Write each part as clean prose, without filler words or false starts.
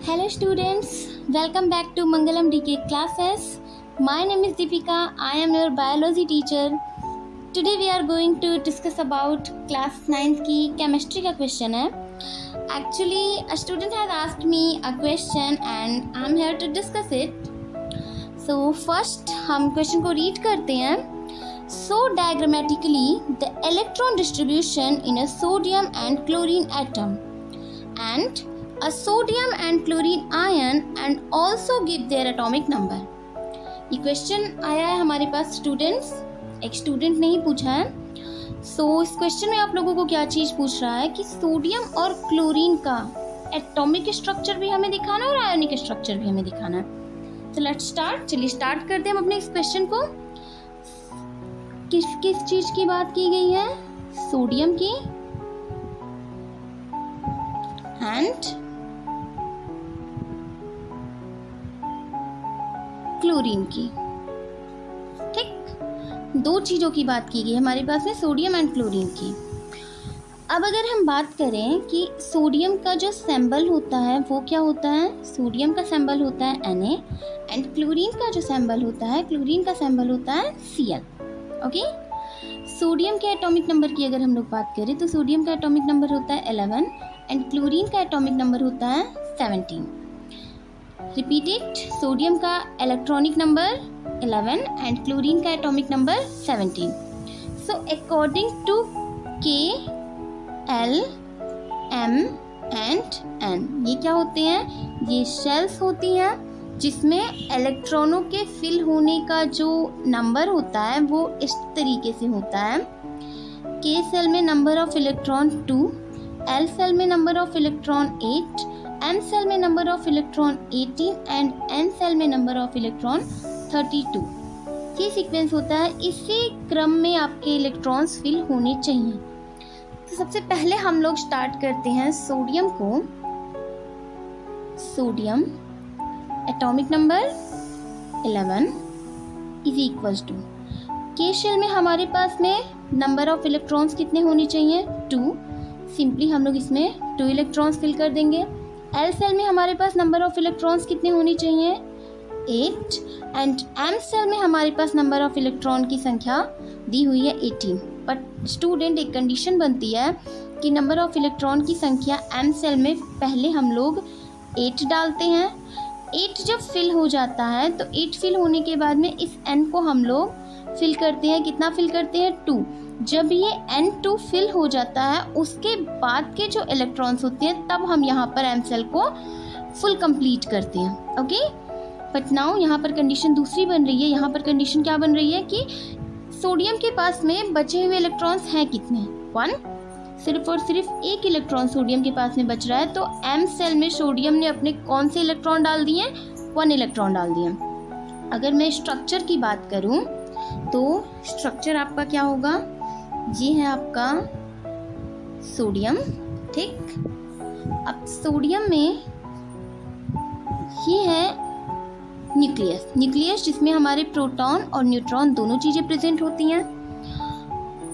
Hello students, welcome back to Mangalam DK classes. My name is Deepika. I am your biology teacher. Today we are going to discuss about class 9th की chemistry का question है. Actually a student has asked me a question and I am here to discuss it. So first हम question को read करते हैं. So diagrammatically the electron distribution in a sodium and chlorine atom and a sodium and chlorine ion and also give their atomic number. ये question आया है हमारे पास students, एक student ने ही पूछा है. इस क्वेश्चन में आप लोगों को क्या चीज़ पूछ रहा है कि सोडियम और क्लोरीन का एटॉमिक स्ट्रक्चर भी हमें दिखाना है और आयोनिक स्ट्रक्चर भी हमें दिखाना है. तो लेट्स स्टार्ट. चलिए स्टार्ट करते हैं हम अपने इस क्वेश्चन को. किस चीज़ की बात की गई है? सोडियम की एंड क्लोरीन की. ठीक, दो चीज़ों की बात की गई हमारे पास में, सोडियम एंड क्लोरीन की. अब अगर हम बात करें कि सोडियम का जो सिंबल होता है वो क्या होता है, सोडियम का सिंबल होता है Na एंड क्लोरीन का जो सिंबल होता है, क्लोरीन का सिंबल होता है Cl. ओके, सोडियम के एटॉमिक नंबर की अगर हम लोग बात करें तो सोडियम का एटॉमिक नंबर होता है 11 एंड क्लोरीन का एटॉमिक नंबर होता है 17. रिपीटेड, सोडियम का इलेक्ट्रॉनिक नंबर 11 एंड क्लोरीन का atomic number 17. So according to K, L, M and N, ये क्या होते हैं? ये शेल्स होती हैं जिसमें इलेक्ट्रॉनों के फिल होने का जो नंबर होता है वो इस तरीके से होता है. K सेल में number of electron 2, L shell में number of electron 8, M cell में number of electron 18 and N shell में नंबर ऑफ इलेक्ट्रॉन 32. ये सीक्वेंस होता है, इसी क्रम में आपके इलेक्ट्रॉन्स फिल होने चाहिए. तो सबसे पहले हम लोग स्टार्ट करते हैं सोडियम को. Sodium atomic number 11 is equals to K shell में हमारे पास में नंबर ऑफ इलेक्ट्रॉन्स कितने होने चाहिए? 2. सिंपली हम लोग इसमें 2 इलेक्ट्रॉन्स फिल कर देंगे. L सेल में हमारे पास नंबर ऑफ इलेक्ट्रॉन्स कितने होनी चाहिए? 8 एंड M सेल में हमारे पास नंबर ऑफ इलेक्ट्रॉन की संख्या दी हुई है 18. बट स्टूडेंट एक कंडीशन बनती है कि नंबर ऑफ इलेक्ट्रॉन की संख्या M सेल में पहले हम लोग 8 डालते हैं. 8 जब फिल हो जाता है तो 8 फिल होने के बाद में इस N को हम लोग फिल करते हैं. कितना फिल करते हैं? 2. जब ये N2 फिल हो जाता है उसके बाद के जो इलेक्ट्रॉन्स होते हैं तब हम यहाँ पर M सेल को फुल कंप्लीट करते हैं. ओके, बट नाउ यहाँ पर कंडीशन दूसरी बन रही है. यहाँ पर कंडीशन क्या बन रही है कि सोडियम के पास में बचे हुए इलेक्ट्रॉन्स हैं कितने? 1. सिर्फ और सिर्फ एक इलेक्ट्रॉन सोडियम के पास में बच रहा है. तो M सेल में सोडियम ने अपने कौन से इलेक्ट्रॉन डाल दिए? 1 इलेक्ट्रॉन डाल दिए. अगर मैं स्ट्रक्चर की बात करूँ तो स्ट्रक्चर आपका क्या होगा? ये है आपका सोडियम. ठीक, अब सोडियम में ये है न्यूक्लियस. न्यूक्लियस जिसमें हमारे प्रोटॉन और न्यूट्रॉन दोनों चीज़ें प्रेजेंट होती हैं.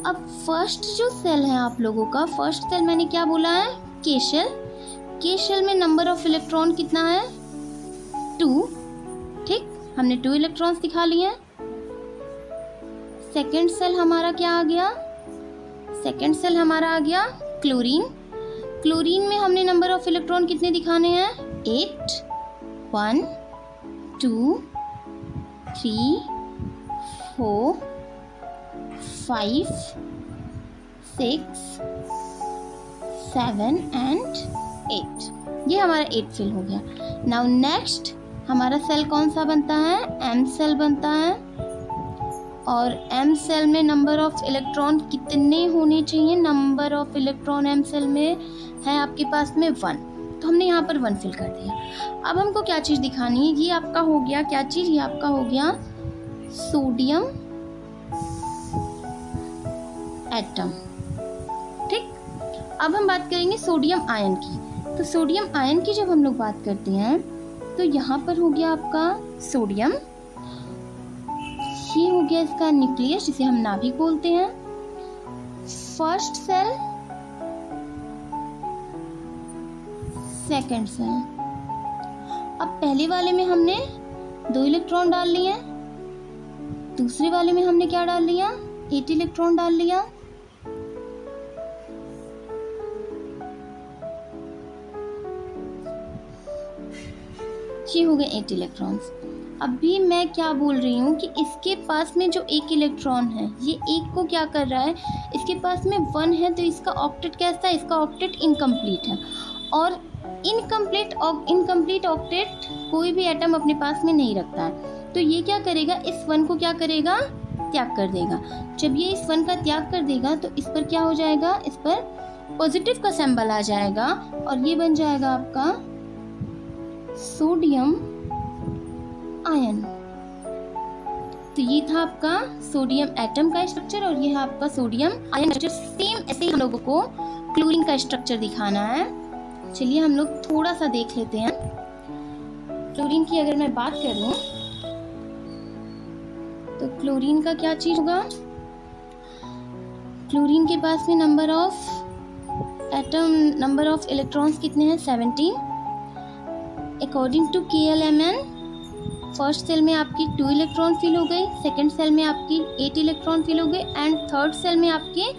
अब फर्स्ट जो सेल है आप लोगों का, फर्स्ट सेल मैंने क्या बोला है? K shell. K शेल में नंबर ऑफ इलेक्ट्रॉन कितना है? 2. ठीक, हमने 2 इलेक्ट्रॉन्स दिखा लिए हैं. सेकेंड सेल हमारा क्या आ गया? सेकेंड सेल हमारा आ गया क्लोरीन. क्लोरीन में हमने नंबर ऑफ इलेक्ट्रॉन कितने दिखाने हैं? 8. 1, 2, 3, 4, 5, 6, 7 एंड 8. ये हमारा 8 फिल हो गया. नाउ नेक्स्ट हमारा सेल कौन सा बनता है? M सेल बनता है. और M सेल में नंबर ऑफ इलेक्ट्रॉन कितने होने चाहिए? Number of electron M cell में है आपके पास में 1. तो हमने यहाँ पर 1 फिल कर दिया. अब हमको क्या चीज़ दिखानी है? ये आपका हो गया क्या चीज़? ये आपका हो गया सोडियम एटम. ठीक, अब हम बात करेंगे सोडियम आयन की. तो सोडियम आयन की जब हम लोग बात करते हैं तो यहाँ पर हो गया आपका सोडियम. ये हो गया इसका न्यूक्लियस जिसे हम नाभिक बोलते हैं. फर्स्ट सेल, सेकेंड सेल, अब पहले वाले में हमने 2 इलेक्ट्रॉन डाल लिए, दूसरे वाले में हमने क्या डाल लिया, 8 इलेक्ट्रॉन डाल लिया। ये हो गए 8 इलेक्ट्रॉन्स। अभी मैं क्या बोल रही हूँ कि इसके पास में जो 1 इलेक्ट्रॉन है, ये एक को क्या कर रहा है, इसके पास में 1 है तो इसका ऑक्टेट कैसा है, इसका ऑक्टेट इनकम्प्लीट है। और इनकम्प्लीट ऑक्टेट कोई भी एटम अपने पास में नहीं रखता है। तो ये क्या करेगा, इस 1 को क्या करेगा, त्याग कर देगा। जब ये इस 1 का त्याग कर देगा तो इस पर क्या हो जाएगा, इस पर पॉजिटिव का सिंबल आ जाएगा और ये बन जाएगा आपका सोडियम आयन। तो ये था आपका सोडियम एटम का स्ट्रक्चर और ये है आपका सोडियम आयन स्ट्रक्चर। सेम ऐसे ही हम लोगों को क्लोरीन का स्ट्रक्चर दिखाना है। चलिए हम लोग थोड़ा सा देख लेते हैं। क्लोरीन की अगर मैं बात करूं तो क्लोरीन का क्या चीज होगा, क्लोरीन के पास में नंबर ऑफ इलेक्ट्रॉन्स कितने हैं, 17। According to KLMN first cell में आपकी 2 इलेक्ट्रॉन फिल हो गई, सेकंड सेल में आपकी 8 इलेक्ट्रॉन फिल हो गए एंड थर्ड सेल में आपके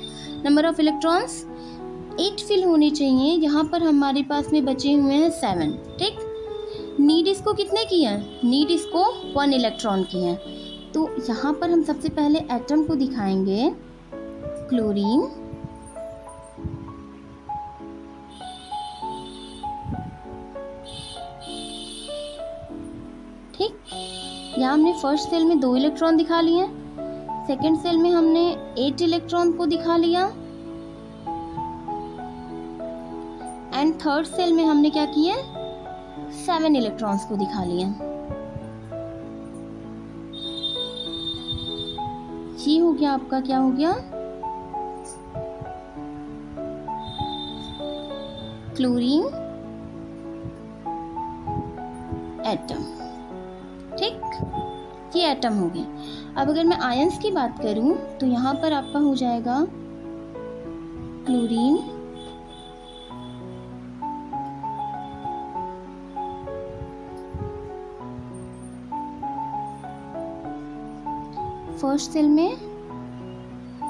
नंबर ऑफ इलेक्ट्रॉन्स 8 फिल होने चाहिए। यहाँ पर हमारे पास में बचे हुए हैं 7। ठीक, नीड इसको कितने की है, नीड इसको 1 इलेक्ट्रॉन की है। तो यहाँ पर हम सबसे पहले एटम को दिखाएंगे, क्लोरीन, ठीक। यहाँ हमने फर्स्ट सेल में 2 इलेक्ट्रॉन दिखा लिए, सेकंड सेल में हमने 8 इलेक्ट्रॉन को दिखा लिया एंड थर्ड सेल में हमने क्या किया, 7 इलेक्ट्रॉन्स को दिखा लिया। ये हो गया आपका, क्या हो गया, क्लोरीन एटम। ठीक, ये एटम हो गए। अब अगर मैं आयंस की बात करूं तो यहाँ पर आपका हो जाएगा क्लोरीन, फर्स्ट सेल में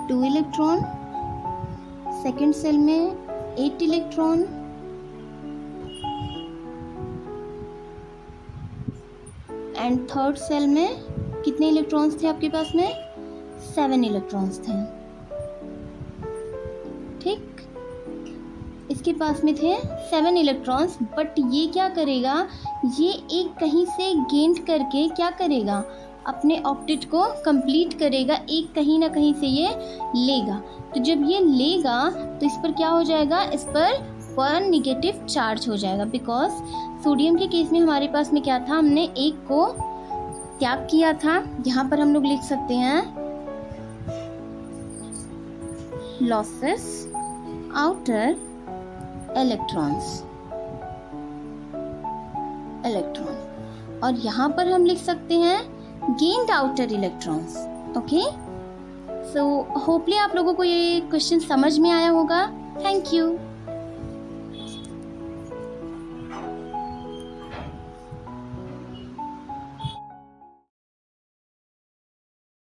2 इलेक्ट्रॉन, सेकंड सेल में 8 इलेक्ट्रॉन एंड थर्ड सेल में कितने इलेक्ट्रॉन्स थे आपके पास में, 7 इलेक्ट्रॉन्स थे। ठीक, इसके पास में थे 7 इलेक्ट्रॉन्स, बट ये क्या करेगा, ये एक कहीं से गेन करके क्या करेगा, अपने ऑक्टेट को कंप्लीट करेगा, एक कहीं ना कहीं से ये लेगा। तो जब ये लेगा तो इस पर क्या हो जाएगा, इस पर 1 निगेटिव चार्ज हो जाएगा। बिकॉज सोडियम के केस में हमारे पास में क्या था, हमने एक को त्याग किया था। यहाँ पर हम लोग लिख सकते हैं लॉसेस आउटर इलेक्ट्रॉन्स, और यहाँ पर हम लिख सकते हैं गेन्ड आउटर इलेक्ट्रॉन्स। ओके, सो होपली आप लोगों को ये क्वेश्चन समझ में आया होगा। Thank you.